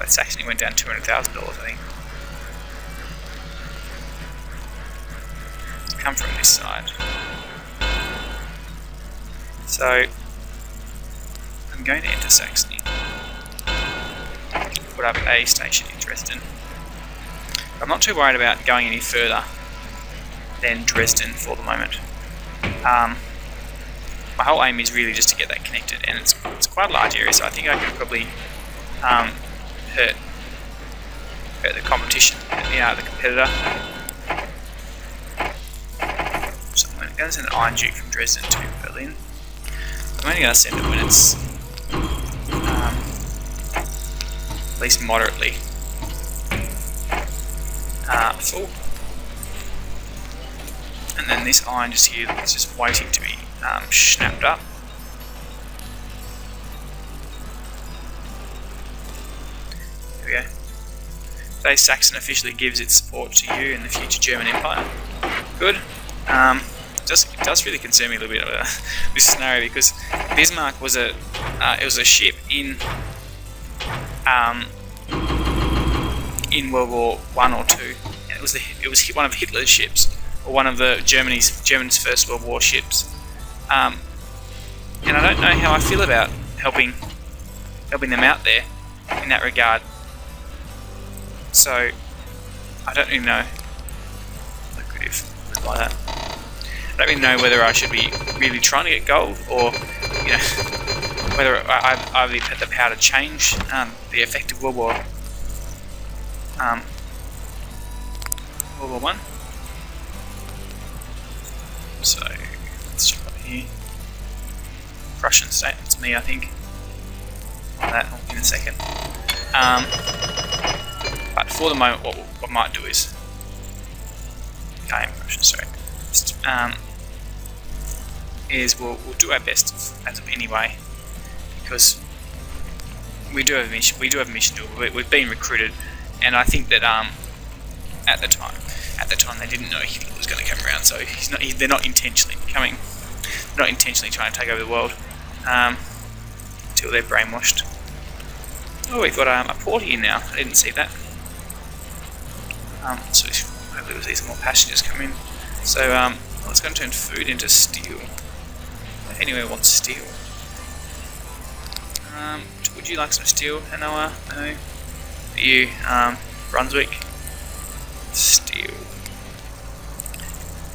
That Saxony went down $200,000, I think. Come from this side. So I'm going to enter Saxony. Put up a station in Dresden. I'm not too worried about going any further than Dresden for the moment. My whole aim is really just to get that connected, and it's quite a large area, so I think I could probably hurt the competition, the competitor. So I'm going to send an Iron Duke from Dresden to Berlin. I'm only going to send it when it's at least moderately full. And then this iron just here is just waiting to be snapped up. There we go. Today Saxon officially gives its support to you and the future German Empire. Good. It does really concern me a little bit about this scenario, because Bismarck was a ship in World War I or II, and it was one of Hitler's ships, or one of the Germany's First World War ships. And I don't know how I feel about helping them out there in that regard. So I don't really know. Lucrative like that. I don't really know whether I should be really trying to get gold, or whether I've had the power to change the effect of World War One. So let's jump up here. Prussian state, that's me, I think. Like that in a second. But for the moment, what I might do is Prussian, sorry. We'll do our best as of anyway, because we do have a mission. We do have a mission to do. We've been recruited, and I think that at the time they didn't know Hitler was going to come around, so they're not intentionally coming. They're not intentionally trying to take over the world until they're brainwashed. Oh, we've got a port here now. I didn't see that. So hopefully we'll see some more passengers come in. So let's go and turn food into steel. If anyone wants steel. Would you like some steel, Hanoa? No. For you, Brunswick. Steel.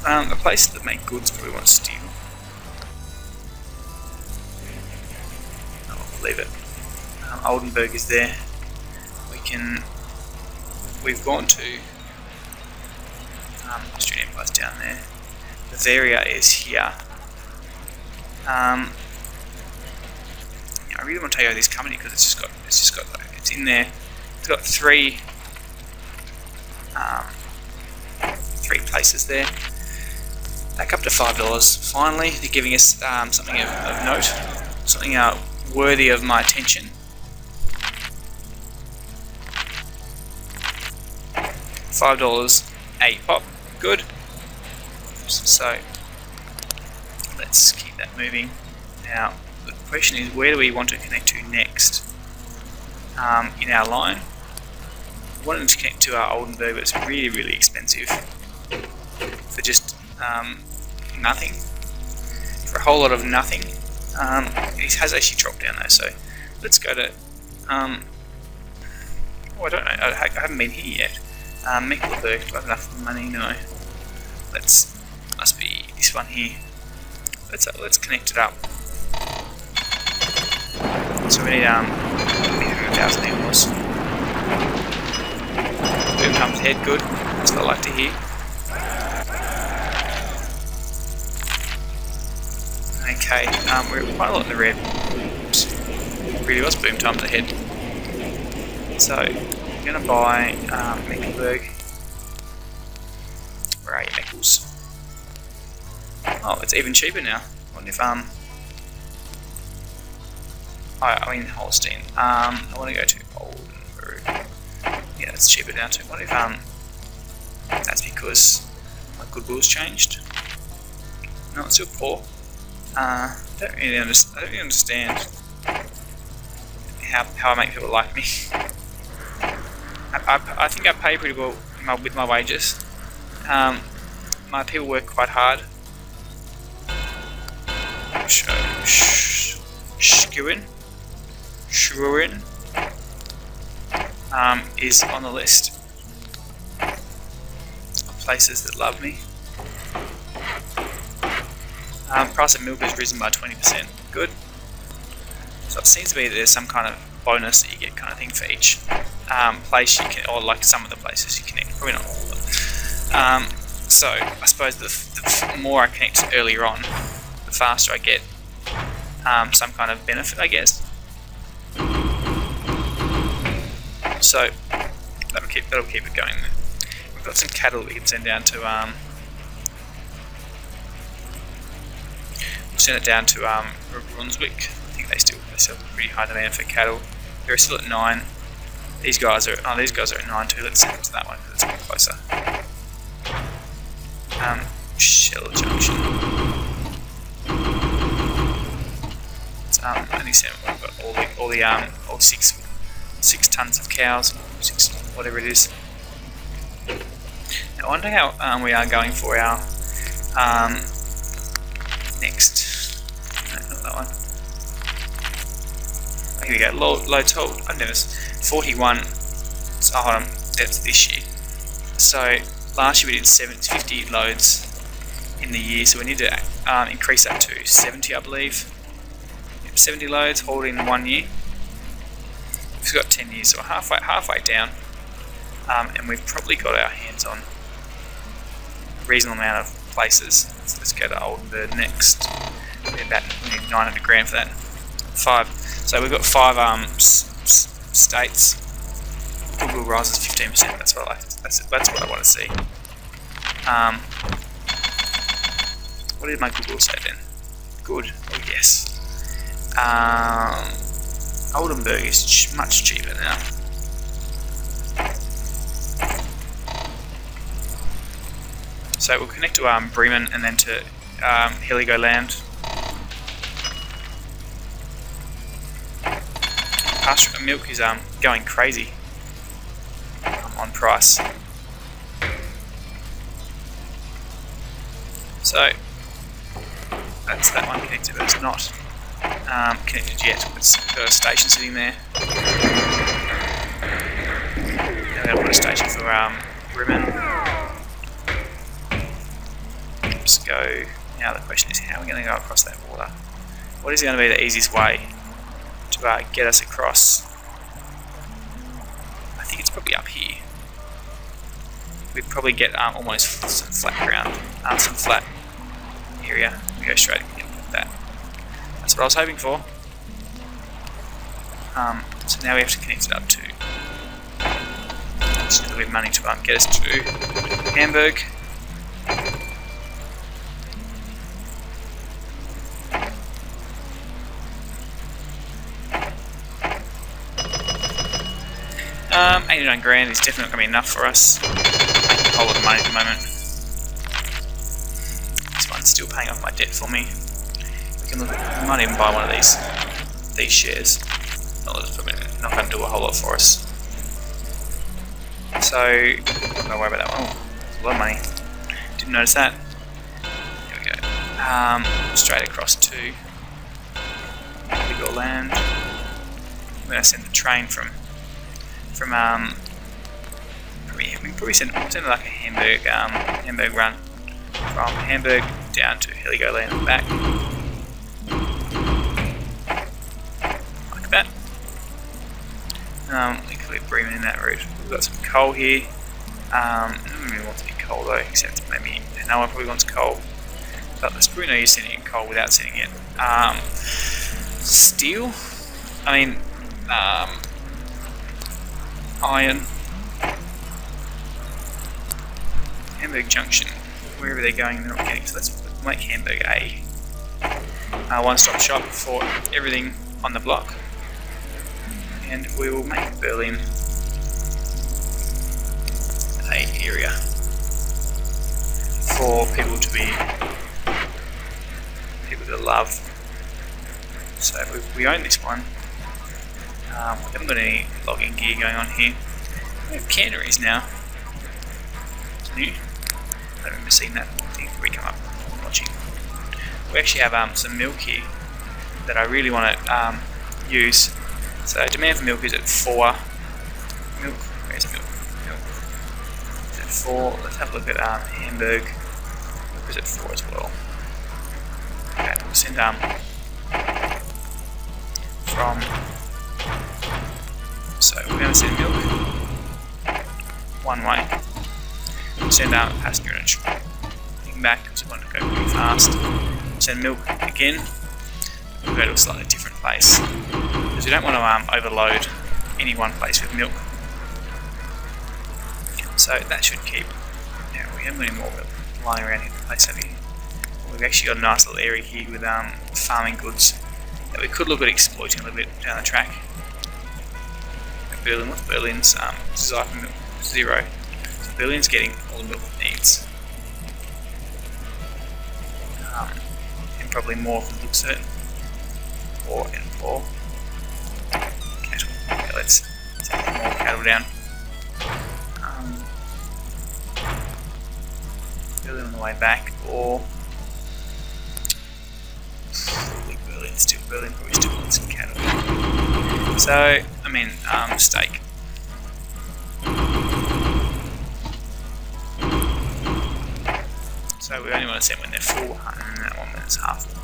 The places that make goods probably want steel. I'll leave it. Oldenburg is there. We've gone to Austrian Empire's down there. Bavaria is here. I really want to take over this company because it's in there. It's got three places there. Back up to $5. Finally, they're giving us something of note, something worthy of my attention. $5, 8 pop, good. So let's keep that moving. Now the question is, where do we want to connect to next in our line? We wanted to connect to our Oldenburg, but it's really, really expensive for just nothing. For a whole lot of nothing. It has actually dropped down though, so let's go to I don't know, I haven't been here yet. Mecklenburg, do I have enough money? No. Must be this one here. Let's connect it up. So we need 1,000 euros. Boom comes ahead, good. That's what I like to hear. Okay, we're quite a lot in the red. Oops. Really was boom times ahead. So I'm gonna buy Mecklenburg. Where are you, Meckles? Oh, it's even cheaper now. I wonder if I mean Holstein. I want to go to Oldenburg. Yeah, it's cheaper now too. I wonder if that's because my goodwill's changed. No, it's still poor. I don't really understand how I make people like me. I think I pay pretty well with my wages. My people work quite hard. Shurin is on the list of places that love me. Price of milk has risen by 20%. Good. So it seems to be that there's some kind of bonus that you get, kind of thing, for each place you can, or like some of the places you connect. Probably not all of them. So I suppose the more I connect earlier on, the faster I get some kind of benefit, I guess. So that'll keep it going. We've got some cattle we can send down to we'll send it down to Brunswick. I think they still have pretty high demand for cattle. They're still at 9. These guys are at 9 too. Let's send them to that one because it's a bit closer. Shell Junction. It's only 7. We've got all 6 tons of cows, 6 whatever it is. Now I wonder how we are going for our next. No, not that one. Oh, here we go. Load total. I've never 41. So hold on. That's this year. So last year we did 50 loads in the year, so we need to increase that to 70, I believe. 70 loads, hauled in 1 year. We've got 10 years, so we're halfway down, and we've probably got our hands on a reasonable amount of places. So let's go to Oldenburg next. We need 900 grand for that. 5. So we've got 5 states. Google rises 15%. That's what I like. That's what I want to see. What did my Google say then? Good. Oh yes. Oldenburg is much cheaper now. So we'll connect to Bremen and then to Heligoland. Pasture milk is going crazy on price. So that's that one connected, but it's not connected yet. It's got a station sitting there. Now they'll put a station for Bremen. Let's go. Now the question is, how are we going to go across that water? What is going to be the easiest way to get us across? I think it's probably up here. We'd probably get almost some flat ground, some flat area. We go straight in with that. That's what I was hoping for. So now we have to connect it up to just a little bit of money to get us to Hamburg. $89 grand is definitely not going to be enough for us. Making a whole lot of money at the moment. This one's still paying off my debt for me. We might even buy one of these shares. It's probably not going to do a whole lot for us. So, I'm not going to worry about that one. Oh, that's a lot of money. Didn't notice that. There we go. Straight across to Heligoland. I'm going to send the train from we can probably send like a Hamburg run from Hamburg down to Heligoland and back, like that. We could leave Bremen in that route. We've got some coal here. I don't really want to be coal though, except maybe no one probably wants coal. But there's probably no use sending in coal without sending it. Steel. I mean. Iron. Hamburg Junction. Wherever they're going, they're not getting. So let's make Hamburg a one-stop shop for everything on the block. And we will make Berlin a area for people to love. So we own this one. We haven't got any logging gear going on here. We have canneries now. It's new. I don't remember seeing that thing before we come up watching. We actually have some milk here that I really want to use. So demand for milk is at 4. Milk, where's milk? Milk is at 4. Let's have a look at Hamburg. Milk is at 4 as well. Okay, we'll send from. So we're going to send milk one way. We'll send passenger and back because we want to go pretty fast. Send milk again. We'll go to a slightly different place because we don't want to overload any one place with milk. So that should keep. Now we haven't got any more lying around here in the place, have we? We've actually got a nice little area here with farming goods that we could look at exploiting a little bit down the track. Berlin, what's Berlin's milk? 0. So Berlin's getting all the milk it needs. And probably more from looks certain. 4 and 4. Cattle. Okay, let's take more cattle down. Berlin on the way back, or probably Berlin still. Berlin probably still wants some cattle. So, I mean, steak. So we only want to send when they're full, and that one when it's half full.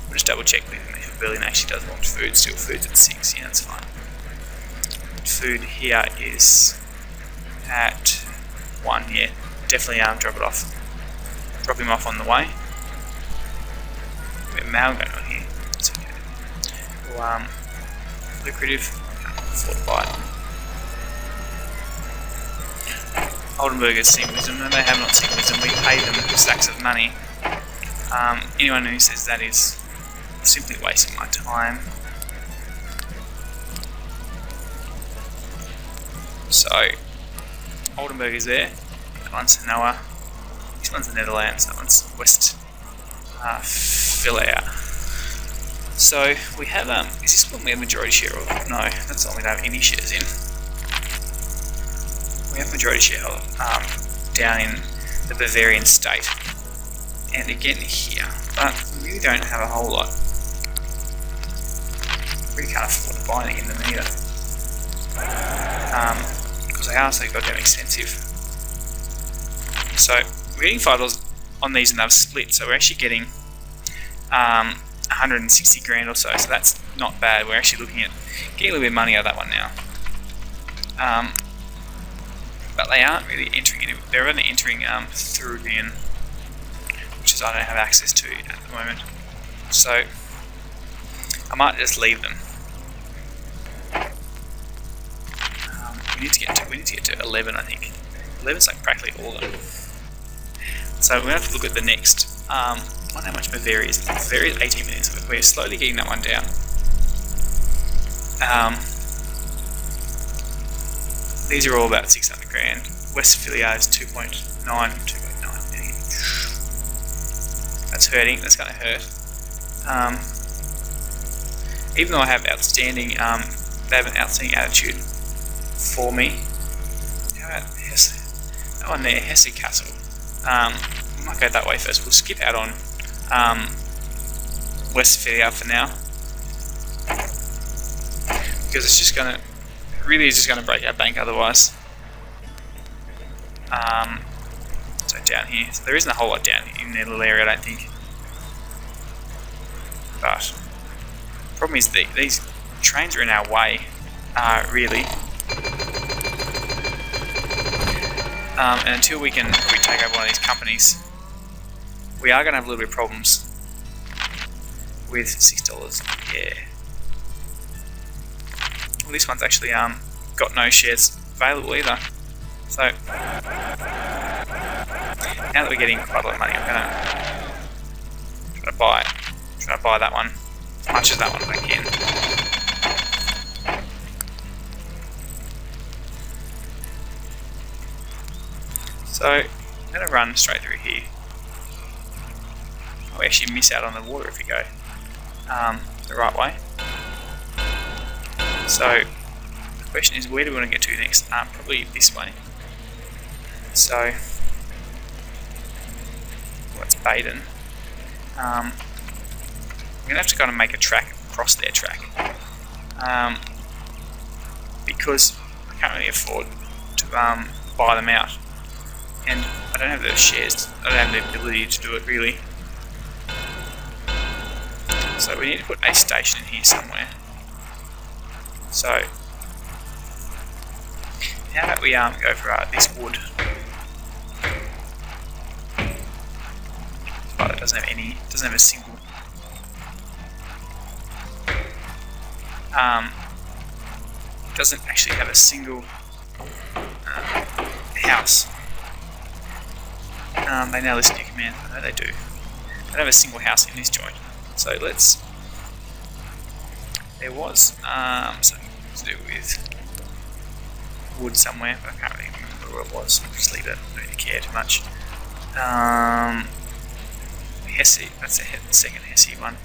We'll just double check with them if Berlin actually does want food. Still, food's at 6. Yeah, that's fine. Food here is at 1. Yeah, definitely drop it off. Drop him off on the way. We have mail going on here. It's okay. Well, lucrative. Can't afford to buy it. Oldenburg has seen wisdom. No, they have not seen wisdom. We pay them stacks of money. Anyone who says that is simply wasting my time. So, Oldenburg is there. That one's Sanoa. This one's the Netherlands. That one's West Philae. So we have is this one we have majority share of? No, that's not. We don't have any shares in. We have majority share down in the Bavarian state, and again here, but we really don't have a whole lot. We can't afford to buy anything in them either, because they are so goddamn expensive. So we're getting $5 on these, and they've split. So we're actually getting 160 grand or so. So that's not bad. We're actually looking at getting a little bit of money out of that one now. But they aren't really entering it. They're only entering through again, which is I don't have access to at the moment. So I might just leave them. We need to get to 11, I think. 11's like practically all of them. So we're gonna have to look at the next. I wonder how much Bavaria is. Bavaria is 18 minutes. So we're slowly getting that one down. These are all about 600 grand. Westphalia is 2.9. That's hurting. That's going to hurt. Even though I have outstanding, they have an outstanding attitude for me. How about Hesse? That one there, Hesse Castle. We might go that way first. We'll skip out on Westphalia for now, because it's just going to. Really is just going to break our bank otherwise. So down here, so there isn't a whole lot down in their little area, I don't think. But the problem is these trains are in our way, really. And until we can take over one of these companies, we are going to have a little bit of problems with $6. Yeah. Well, this one's actually got no shares available either. So now that we're getting quite a lot of money, I'm gonna try to buy that one as much as that one if I can. So I'm gonna run straight through here. We actually miss out on the water if we go the right way. So question is, where do we want to get to next? Probably this way. So, what's Baden? We're going to have to kind of make a track across their track. Because I can't really afford to buy them out. And I don't have the shares, I don't have the ability to do it really. So we need to put a station in here somewhere. So, how about we go for this wood? But it doesn't have a single doesn't actually have a single house. They now listen to your command. I know they do. They don't have a single house in this joint. So let's. There was something to do with wood somewhere, but I can't really remember where it was. I'll just leave it. I don't really care too much. Hesse. That's the second Hesse one.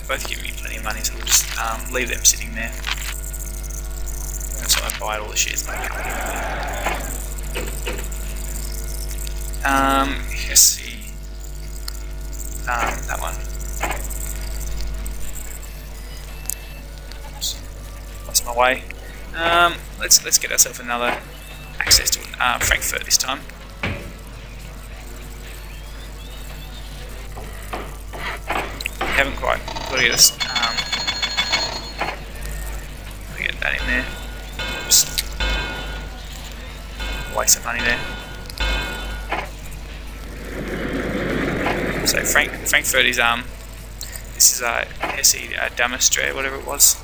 Both give me plenty of money, so we'll just leave them sitting there. So I buy all the shares. Let's see. That one. Oops. Lost my way. Let's get ourselves another access to Frankfurt this time. Haven't quite got to get us get that in there. Just waste some money there. So Frankfurt is this is Hesse Damastre, whatever it was,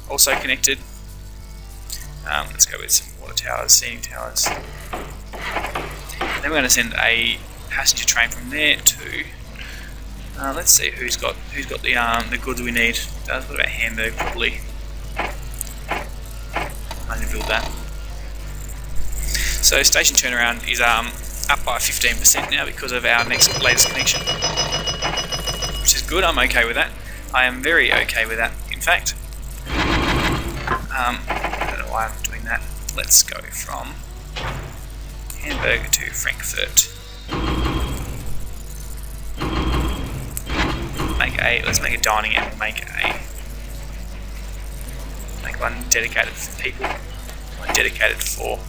also connected. Let's go with some water towers, seating towers. And then we're going to send a passenger train from there to. Let's see who's got the goods we need. What about Hamburg? Probably. I need to build that. So station turnaround is up by 15% now because of our latest connection, which is good. I'm okay with that. I am very okay with that. In fact, I don't know why I'm doing that. Let's go from Hamburg to Frankfurt. Let's make a dining and we'll make one dedicated for people, one dedicated for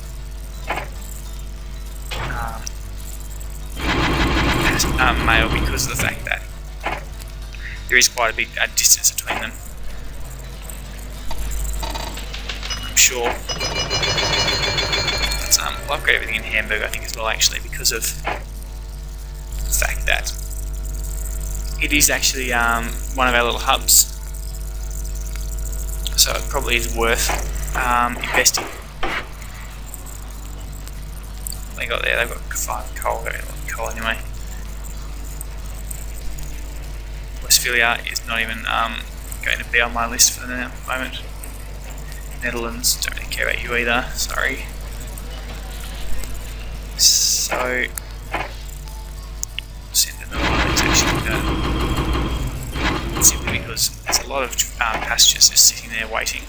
mail, because of the fact that there is quite a big distance between them. I'm sure. We'll upgrade everything in Hamburg, I think, as well, actually, because of the fact that it is actually one of our little hubs, so it probably is worth investing. They got there. They've got 5 coal. They've got coal anyway. Westphalia is not even going to be on my list for the moment. Netherlands, don't really care about you either. Sorry. So. Send another one that's actually simply because there's a lot of passengers just sitting there waiting.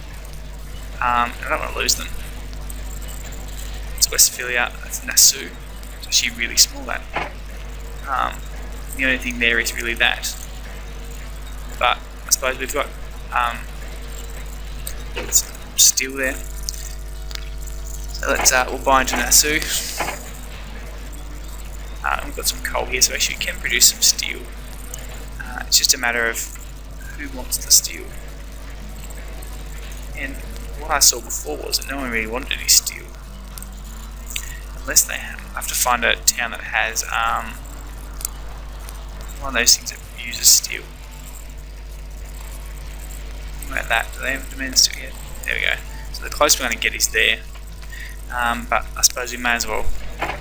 I don't want to lose them. It's Westphalia, that's Nassau. It's actually really small, that. The only thing there is really that. But I suppose we've got steel there. So let's we'll buy into Nassau. We've got some coal here, so actually we can produce some steel. It's just a matter of who wants the steel. And what I saw before was that no one really wanted any steel. Unless they have to find a town that has one of those things that uses steel. What about that? Do they have demands to get? There we go. So the closest we're going to get is there. But I suppose we may as well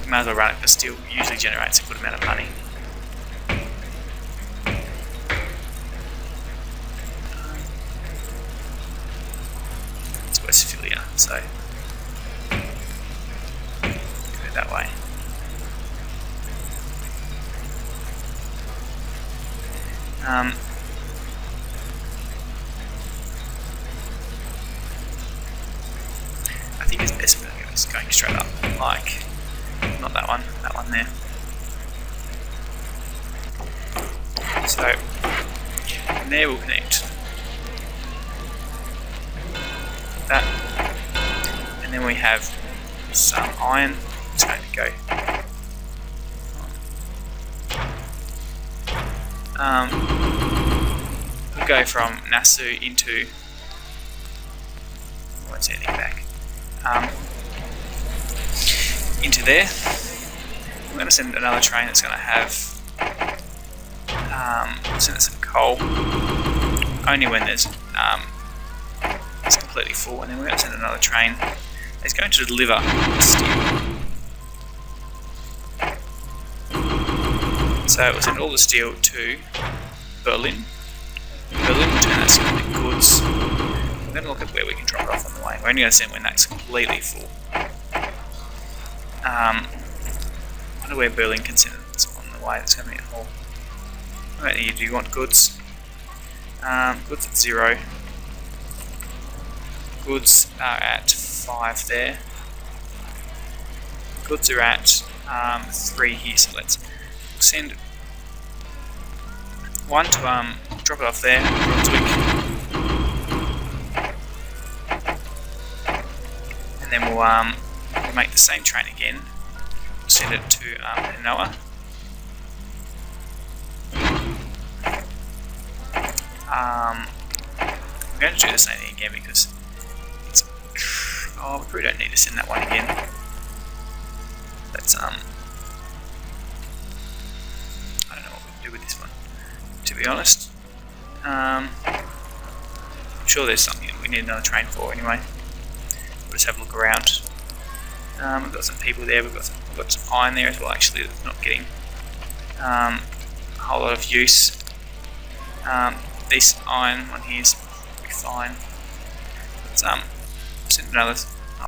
run it, because steel usually generates a good amount of money. It's Westphalia, so go that way. just going straight up, like, not that one there. So, from there we'll connect that, and then we have some iron. It's going to go we'll go from Nasu into, I won't say anything back, into there. I'm going to send another train that's going to have send it some coal only when there's it's completely full, and then we're going to send another train that's going to deliver steel. So we'll send all the steel to Berlin. Berlin will turn that steel into goods. We're going to look at where we can drop it off on the way. We're only going to send when that's completely full. I wonder where Berlin can send it on the way. That's going to be a haul. Do you want goods? Goods at 0. Goods are at 5 there. Goods are at 3 here, so let's send one to drop it off there, Brunswick, and then we'll make the same train again. We'll send it to Hanoa. I'm going to do the same thing again because it's, we probably don't need to send that one again. Let's I don't know what we can do with this one, to be honest. I'm sure there's something that we need another train for anyway. We'll just have a look around. We've got some people there, we've got some iron there as well, actually, that's not getting a whole lot of use. This iron one here is pretty fine. Let's send another